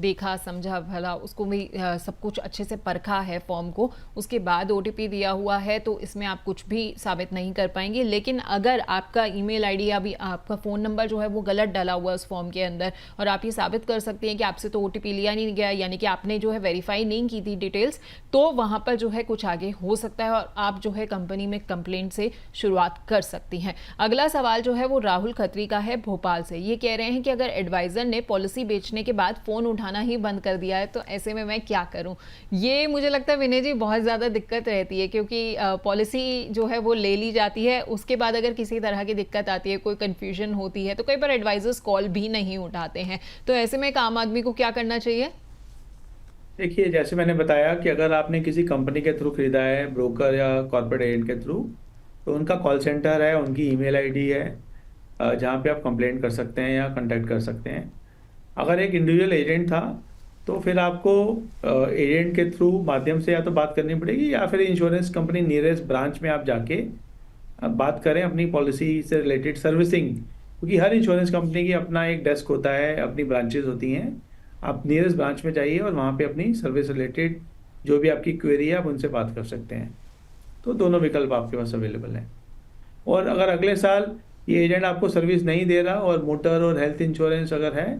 देखा समझा भला, उसको भी सब कुछ अच्छे से परखा है फॉर्म को, उसके बाद OTP दिया हुआ है, तो इसमें आप कुछ भी साबित नहीं कर पाएंगे। लेकिन अगर आपका ईमेल आईडी या भी आपका फ़ोन नंबर जो है वो गलत डाला हुआ है उस फॉर्म के अंदर, और आप ये साबित कर सकते हैं कि आपसे तो OTP लिया नहीं गया, यानी कि आपने जो है वेरीफाई नहीं की थी डिटेल्स, तो वहाँ पर जो है कुछ आगे हो सकता है और आप जो है कंपनी में कंप्लेंट से शुरुआत कर सकती हैं। अगला सवाल जो है वो राहुल खत्री का है भोपाल से। ये कह रहे हैं कि अगर एडवाइजर ने पॉलिसी बेचने के बाद फोन उठाना ही बंद कर दिया है तो ऐसे में मैं क्या करूं। ये मुझे लगता है विनय जी बहुत ज़्यादा दिक्कत रहती है, क्योंकि पॉलिसी जो है वो ले ली जाती है, उसके बाद अगर किसी तरह की दिक्कत आती है, कोई कन्फ्यूजन होती है, तो कई बार एडवाइजर्स कॉल भी नहीं उठाते हैं। तो ऐसे में एक आम आदमी को क्या करना चाहिए? देखिए, जैसे मैंने बताया कि अगर आपने किसी कंपनी के थ्रू खरीदा है, ब्रोकर या कॉर्पोरेट एजेंट के थ्रू, तो उनका कॉल सेंटर है, उनकी ईमेल आईडी है जहाँ पे आप कंप्लेंट कर सकते हैं या कांटेक्ट कर सकते हैं। अगर एक इंडिविजुअल एजेंट था तो फिर आपको एजेंट के थ्रू माध्यम से या तो बात करनी पड़ेगी या फिर इंश्योरेंस कंपनी नियरेस्ट ब्रांच में आप जाके बात करें अपनी पॉलिसी से रिलेटेड सर्विसिंग, क्योंकि हर इंश्योरेंस कंपनी की अपना एक डेस्क होता है, अपनी ब्रांचेज होती हैं। आप नियरेस्ट ब्रांच में जाइए और वहाँ पे अपनी सर्विस रिलेटेड जो भी आपकी क्वेरी है आप उनसे बात कर सकते हैं। तो दोनों विकल्प आपके पास अवेलेबल हैं। और अगर अगले साल ये एजेंट आपको सर्विस नहीं दे रहा और मोटर और हेल्थ इंश्योरेंस अगर है,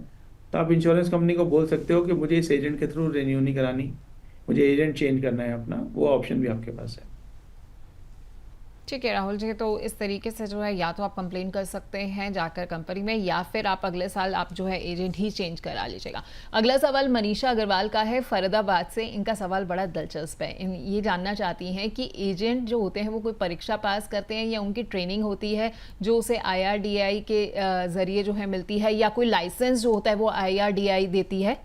तो आप इंश्योरेंस कंपनी को बोल सकते हो कि मुझे इस एजेंट के थ्रू रिन्यू नहीं करानी, मुझे एजेंट चेंज करना है अपना, वो ऑप्शन भी आपके पास है। ठीक है राहुल जी, तो इस तरीके से जो है या तो आप कंप्लेन कर सकते हैं जाकर कंपनी में, या फिर आप अगले साल आप जो है एजेंट ही चेंज करा लीजिएगा। अगला सवाल मनीषा अग्रवाल का है फरीदाबाद से। इनका सवाल बड़ा दिलचस्प है। ये जानना चाहती हैं कि एजेंट जो होते हैं वो कोई परीक्षा पास करते हैं या उनकी ट्रेनिंग होती है जो उसे IRDAI के जरिए जो है मिलती है, या कोई लाइसेंस जो होता है वो IRDAI देती है?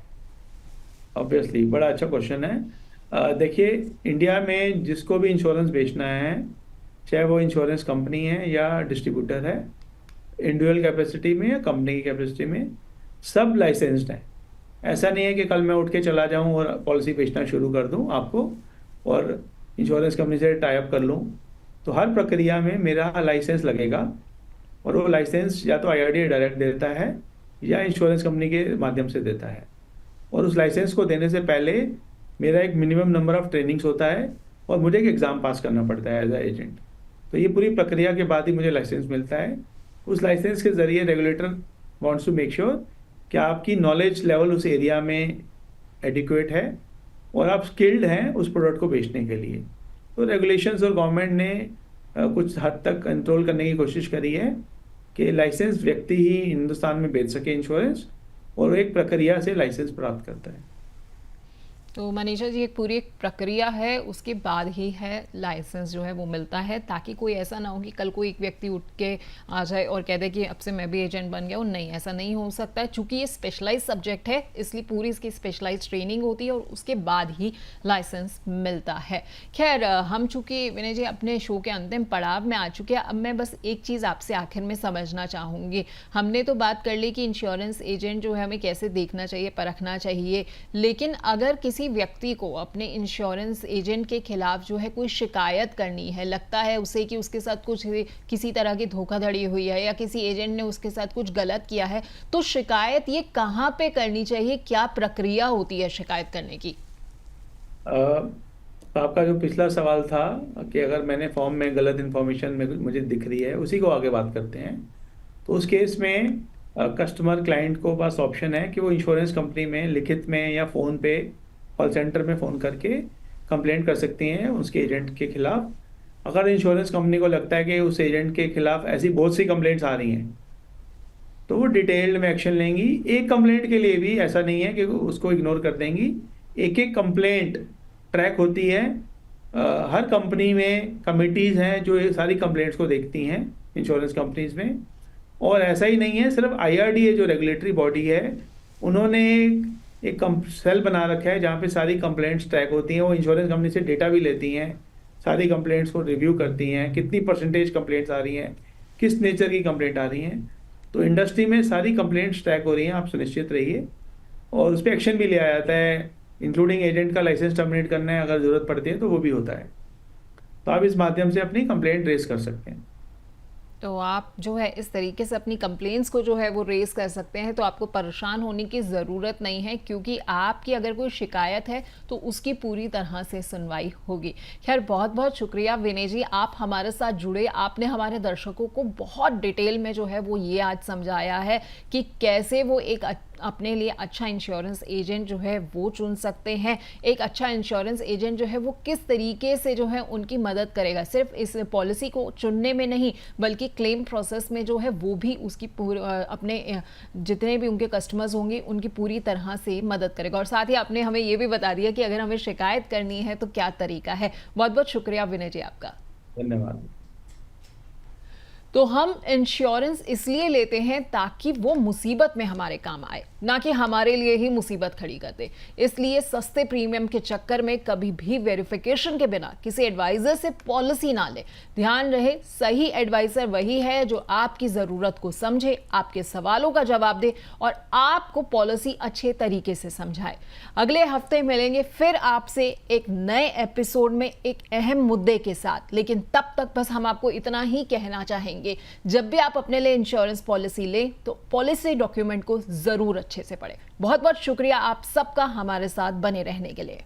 ऑब्वियसली बड़ा अच्छा क्वेश्चन है। देखिए, इंडिया में जिसको भी इंश्योरेंस बेचना है, चाहे वो इंश्योरेंस कंपनी है या डिस्ट्रीब्यूटर है, इंडिविजुअल कैपेसिटी में या कंपनी की कैपेसिटी में, सब लाइसेंस्ड हैं। ऐसा नहीं है कि कल मैं उठ के चला जाऊं और पॉलिसी बेचना शुरू कर दूं आपको और इंश्योरेंस कंपनी से टाई अप कर लूं। तो हर प्रक्रिया में मेरा लाइसेंस लगेगा, और वो लाइसेंस या तो IRDAI डायरेक्ट देता है या इंश्योरेंस कंपनी के माध्यम से देता है। और उस लाइसेंस को देने से पहले मेरा एक मिनिमम नंबर ऑफ ट्रेनिंग्स होता है और मुझे एक एग्ज़ाम पास करना पड़ता है एज ए एजेंट। तो ये पूरी प्रक्रिया के बाद ही मुझे लाइसेंस मिलता है। उस लाइसेंस के ज़रिए regulator wants to make sure कि आपकी नॉलेज लेवल उस एरिया में एडिक्वेट है और आप स्किल्ड हैं उस प्रोडक्ट को बेचने के लिए। तो रेगुलेशंस और गवर्नमेंट ने कुछ हद तक कंट्रोल करने की कोशिश करी है कि लाइसेंस व्यक्ति ही हिंदुस्तान में बेच सके इंश्योरेंस, और एक प्रक्रिया से लाइसेंस प्राप्त करता है। तो मनीषा जी, एक पूरी एक प्रक्रिया है, उसके बाद ही है लाइसेंस जो है वो मिलता है, ताकि कोई ऐसा ना हो कि कल कोई एक व्यक्ति उठ के आ जाए और कह दे कि अब से मैं भी एजेंट बन गया हूँ। नहीं, ऐसा नहीं हो सकता है। चूंकि ये स्पेशलाइज सब्जेक्ट है, इसलिए पूरी इसकी स्पेशलाइज ट्रेनिंग होती है और उसके बाद ही लाइसेंस मिलता है। खैर, हम चूंकि विनय जी अपने शो के अंतिम पड़ाव में आ चुके हैं, अब मैं बस एक चीज़ आपसे आखिर में समझना चाहूँगी। हमने तो बात कर ली कि इंश्योरेंस एजेंट जो है हमें कैसे देखना चाहिए, परखना चाहिए, लेकिन अगर किसी व्यक्ति को अपने इंश्योरेंस एजेंट के खिलाफ जो है कोई शिकायत करनी है, लगता है उसे कि उसके साथ कुछ किसी तरह की धोखाधड़ी हुई है या किसी एजेंट ने उसके साथ कुछ गलत किया है, तो शिकायत ये कहाँ पे करनी चाहिए? क्या प्रक्रिया होती है शिकायत करने की? आपका जो पिछला सवाल था कि अगर मैंने फॉर्म में गलत इन्फॉर्मेशन में मुझे दिख रही है, उसी को आगे बात करते हैं। तो उस केस में कस्टमर क्लाइंट को पास ऑप्शन है कि वो इंश्योरेंस कंपनी में लिखित में या फ़ोन पे कॉल सेंटर में फ़ोन करके कंप्लेंट कर सकती हैं उसके एजेंट के खिलाफ। अगर इंश्योरेंस कंपनी को लगता है कि उस एजेंट के खिलाफ ऐसी बहुत सी कंप्लेंट्स आ रही हैं, तो वो डिटेल्ड में एक्शन लेंगी। एक कंप्लेंट के लिए भी ऐसा नहीं है कि उसको इग्नोर कर देंगी। एक एक कंप्लेंट ट्रैक होती है। हर कंपनी में कमिटीज़ हैं जो ये सारी कंप्लेंट्स को देखती हैं इंश्योरेंस कंपनीज में। और ऐसा ही नहीं है, सिर्फ IRDAI जो रेगुलेटरी बॉडी है, उन्होंने एक सेल बना रखा है जहाँ पे सारी कंप्लेंट्स ट्रैक होती हैं। वो इंश्योरेंस कंपनी से डेटा भी लेती हैं, सारी कंप्लेंट्स को रिव्यू करती हैं, कितनी परसेंटेज कंप्लेंट्स आ रही हैं, किस नेचर की कंप्लेंट आ रही हैं। तो इंडस्ट्री में सारी कंप्लेंट्स ट्रैक हो रही हैं, आप सुनिश्चित रहिए। और उस पर एक्शन भी लिया जाता है, इंक्लूडिंग एजेंट का लाइसेंस टर्मिनेट करना है अगर ज़रूरत पड़ती है तो वो भी होता है। तो आप इस माध्यम से अपनी कंप्लेंट रेज कर सकते हैं। तो आप जो है इस तरीके से अपनी कंप्लेंट्स को जो है वो रेज कर सकते हैं। तो आपको परेशान होने की ज़रूरत नहीं है, क्योंकि आपकी अगर कोई शिकायत है तो उसकी पूरी तरह से सुनवाई होगी। खैर, बहुत बहुत शुक्रिया विनय जी, आप हमारे साथ जुड़े। आपने हमारे दर्शकों को बहुत डिटेल में जो है वो ये आज समझाया है कि कैसे वो एक अपने लिए अच्छा इंश्योरेंस एजेंट जो है वो चुन सकते हैं। एक अच्छा इंश्योरेंस एजेंट जो है वो किस तरीके से जो है उनकी मदद करेगा, सिर्फ इस पॉलिसी को चुनने में नहीं बल्कि क्लेम प्रोसेस में जो है वो भी उसकी अपने जितने भी उनके कस्टमर्स होंगे उनकी पूरी तरह से मदद करेगा। और साथ ही आपने हमें ये भी बता दिया कि अगर हमें शिकायत करनी है तो क्या तरीका है। बहुत बहुत शुक्रिया विनय जी आपका। धन्यवाद। तो हम इंश्योरेंस इसलिए लेते हैं ताकि वो मुसीबत में हमारे काम आए, ना कि हमारे लिए ही मुसीबत खड़ी कर दे। इसलिए सस्ते प्रीमियम के चक्कर में कभी भी वेरिफिकेशन के बिना किसी एडवाइजर से पॉलिसी ना ले। ध्यान रहे, सही एडवाइजर वही है जो आपकी ज़रूरत को समझे, आपके सवालों का जवाब दे और आपको पॉलिसी अच्छे तरीके से समझाए। अगले हफ्ते मिलेंगे फिर आपसे एक नए एपिसोड में एक अहम मुद्दे के साथ, लेकिन तब तक बस हम आपको इतना ही कहना चाहेंगे, जब भी आप अपने लिए इंश्योरेंस पॉलिसी लें तो पॉलिसी डॉक्यूमेंट को जरूर अच्छे से पढ़ें। बहुत बहुत शुक्रिया आप सबका हमारे साथ बने रहने के लिए।